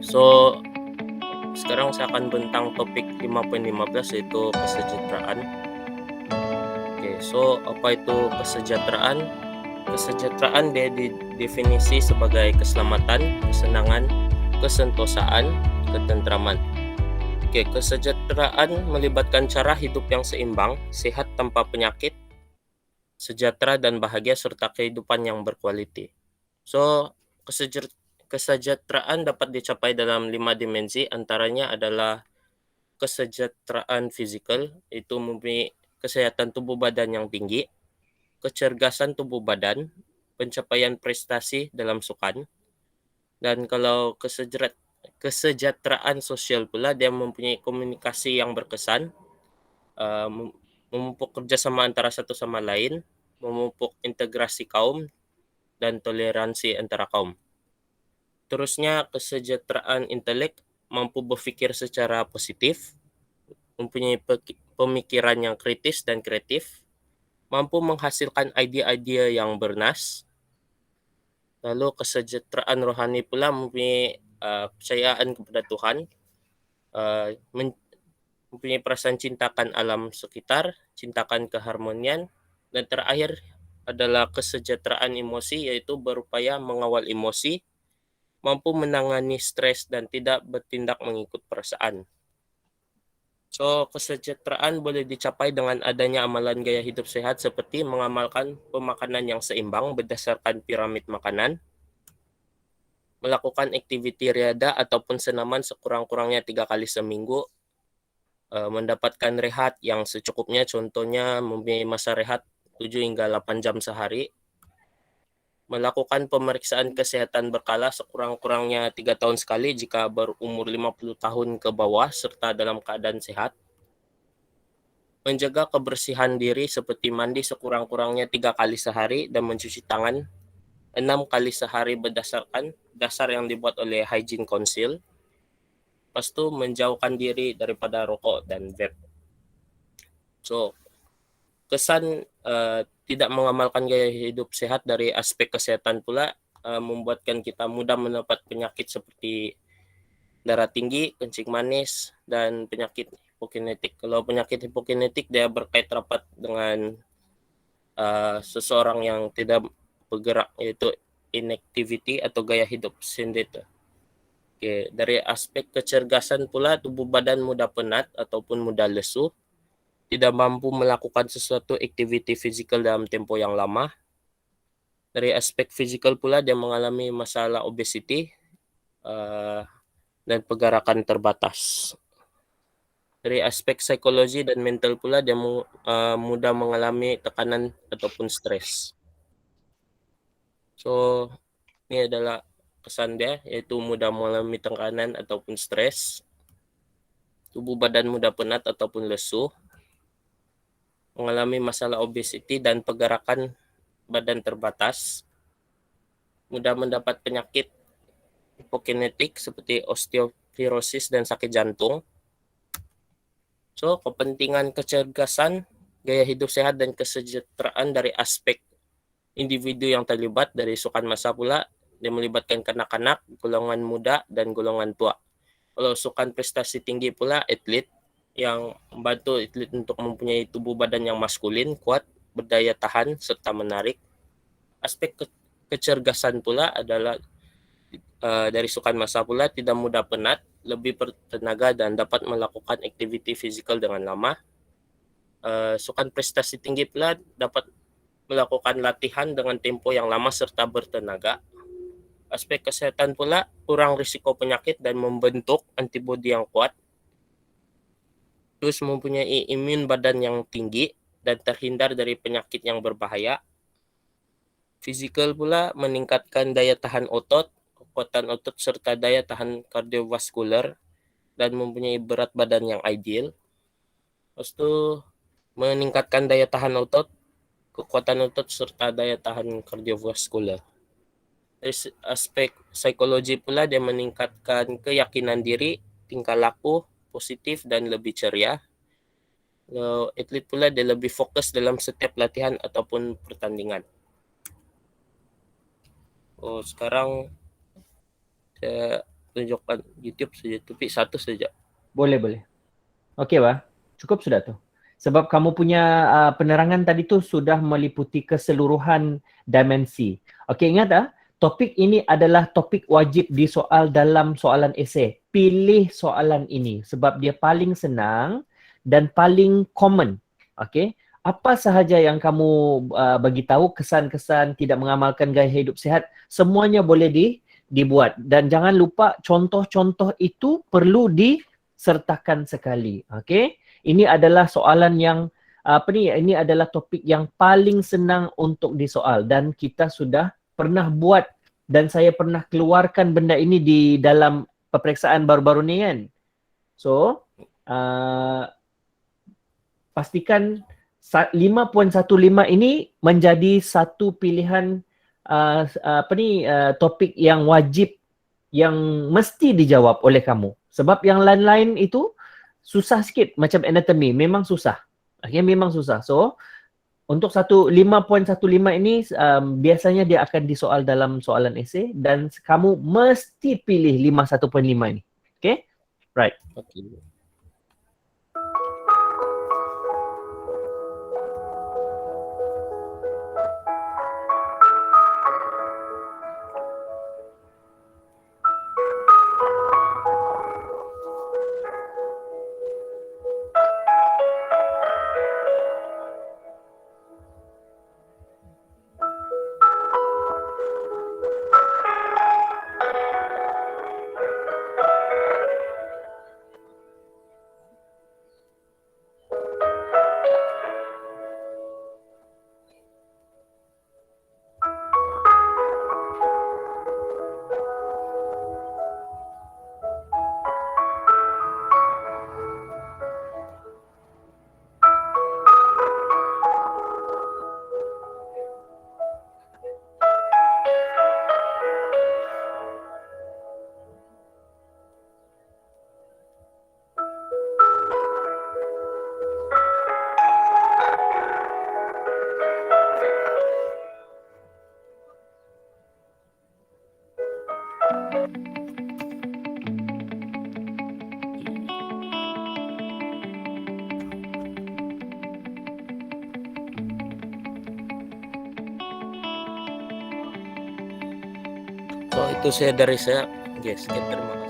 So, sekarang saya akan bentang topik 5.15 yaitu kesejahteraan. Oke, so apa itu kesejahteraan? Kesejahteraan dia didefinisi sebagai keselamatan, kesenangan, kesentosaan, ketentraman. Oke, kesejahteraan melibatkan cara hidup yang seimbang, sehat tanpa penyakit, sejahtera dan bahagia serta kehidupan yang berkualiti. So, kesejahteraan dapat dicapai dalam 5 dimensi, antaranya adalah kesejahteraan fisikal, itu mempunyai kesehatan tubuh badan yang tinggi, kecergasan tubuh badan, pencapaian prestasi dalam sukan, dan kalau kesejahteraan sosial pula dia mempunyai komunikasi yang berkesan, memupuk kerjasama antara satu sama lain, memupuk integrasi kaum, dan toleransi antara kaum. Terusnya kesejahteraan intelek, mampu berpikir secara positif, mempunyai pemikiran yang kritis dan kreatif, mampu menghasilkan ide-ide yang bernas. Lalu kesejahteraan rohani pula mempunyai kepercayaan kepada Tuhan, mempunyai perasaan cintakan alam sekitar, cintakan keharmonian, dan terakhir adalah kesejahteraan emosi, yaitu berupaya mengawal emosi, mampu menangani stres dan tidak bertindak mengikut perasaan. So, kesejahteraan boleh dicapai dengan adanya amalan gaya hidup sehat seperti mengamalkan pemakanan yang seimbang berdasarkan piramid makanan, melakukan aktiviti riada ataupun senaman sekurang-kurangnya 3 kali seminggu, mendapatkan rehat yang secukupnya, contohnya mempunyai masa rehat 7 hingga 8 jam sehari, melakukan pemeriksaan kesehatan berkala sekurang-kurangnya 3 tahun sekali jika berumur 50 tahun ke bawah serta dalam keadaan sehat, menjaga kebersihan diri seperti mandi sekurang-kurangnya 3 kali sehari dan mencuci tangan 6 kali sehari berdasarkan dasar yang dibuat oleh Hygiene Council. Lepas itu menjauhkan diri daripada rokok dan vape. So, kesan tidak mengamalkan gaya hidup sehat dari aspek kesehatan pula membuatkan kita mudah mendapat penyakit seperti darah tinggi, kencing manis, dan penyakit hipokinetik. Kalau penyakit hipokinetik dia berkait rapat dengan seseorang yang tidak bergerak, yaitu inactivity atau gaya hidup sedentary. Oke, dari aspek kecergasan pula tubuh badan mudah penat ataupun mudah lesu, tidak mampu melakukan sesuatu aktiviti fisikal dalam tempo yang lama. Dari aspek fisikal pula dia mengalami masalah obesity dan pergerakan terbatas. Dari aspek psikologi dan mental pula dia mudah mengalami tekanan ataupun stres. So, ini adalah kesan dia, yaitu mudah mengalami tekanan ataupun stres, tubuh badan mudah penat ataupun lesu, mengalami masalah obesity dan pergerakan badan terbatas, mudah mendapat penyakit hipokinetik seperti osteoporosis dan sakit jantung. So, kepentingan kecergasan, gaya hidup sehat, dan kesejahteraan dari aspek individu yang terlibat dari sukan massa pula, dia melibatkan kanak-kanak, golongan muda, dan golongan tua. Kalau sukan prestasi tinggi pula, atlet yang membantu atlet untuk mempunyai tubuh badan yang maskulin, kuat, berdaya tahan, serta menarik. Aspek kecergasan pula adalah dari sukan massa pula tidak mudah penat, lebih bertenaga, dan dapat melakukan aktiviti fisikal dengan lama. Sukan prestasi tinggi pula dapat melakukan latihan dengan tempo yang lama serta bertenaga. Aspek kesehatan pula kurang risiko penyakit dan membentuk antibodi yang kuat. Terus mempunyai imun badan yang tinggi dan terhindar dari penyakit yang berbahaya. Fisikal pula meningkatkan daya tahan otot, kekuatan otot serta daya tahan kardiovaskular, dan mempunyai berat badan yang ideal. Terus itu meningkatkan daya tahan otot, kekuatan otot serta daya tahan kardiovaskular. Dari aspek psikologi pula dia meningkatkan keyakinan diri, tingkah laku positif dan lebih ceria. Lalu atlet pula dia lebih fokus dalam setiap latihan ataupun pertandingan. Sekarang saya tunjukkan YouTube saja, tapi satu saja. Boleh. Okey, Bah. Cukup sudah tu. Sebab kamu punya penerangan tadi tu sudah meliputi keseluruhan dimensi. Okey, ingat topik ini adalah topik wajib di soal dalam soalan esei. Pilih soalan ini sebab dia paling senang dan paling common. Okey. Apa sahaja yang kamu bagi tahu, kesan-kesan tidak mengamalkan gaya hidup sihat, semuanya boleh dibuat. Dan jangan lupa contoh-contoh itu perlu disertakan sekali. Okey. Ini adalah soalan yang ini adalah topik yang paling senang untuk disoal dan kita sudah pernah buat dan saya pernah keluarkan benda ini di dalam peperiksaan baru-baru ni kan. So, pastikan 5.15 ini menjadi satu pilihan topik yang wajib yang mesti dijawab oleh kamu. Sebab yang lain-lain itu susah sikit, macam anatomy memang susah. Okay, memang susah. So, untuk 5.15 ini biasanya dia akan disoal dalam soalan esei dan kamu mesti pilih 1.5 ini. Okay? Right. Okay. So, itu saya dari saya. Oke, sekian, terima kasih.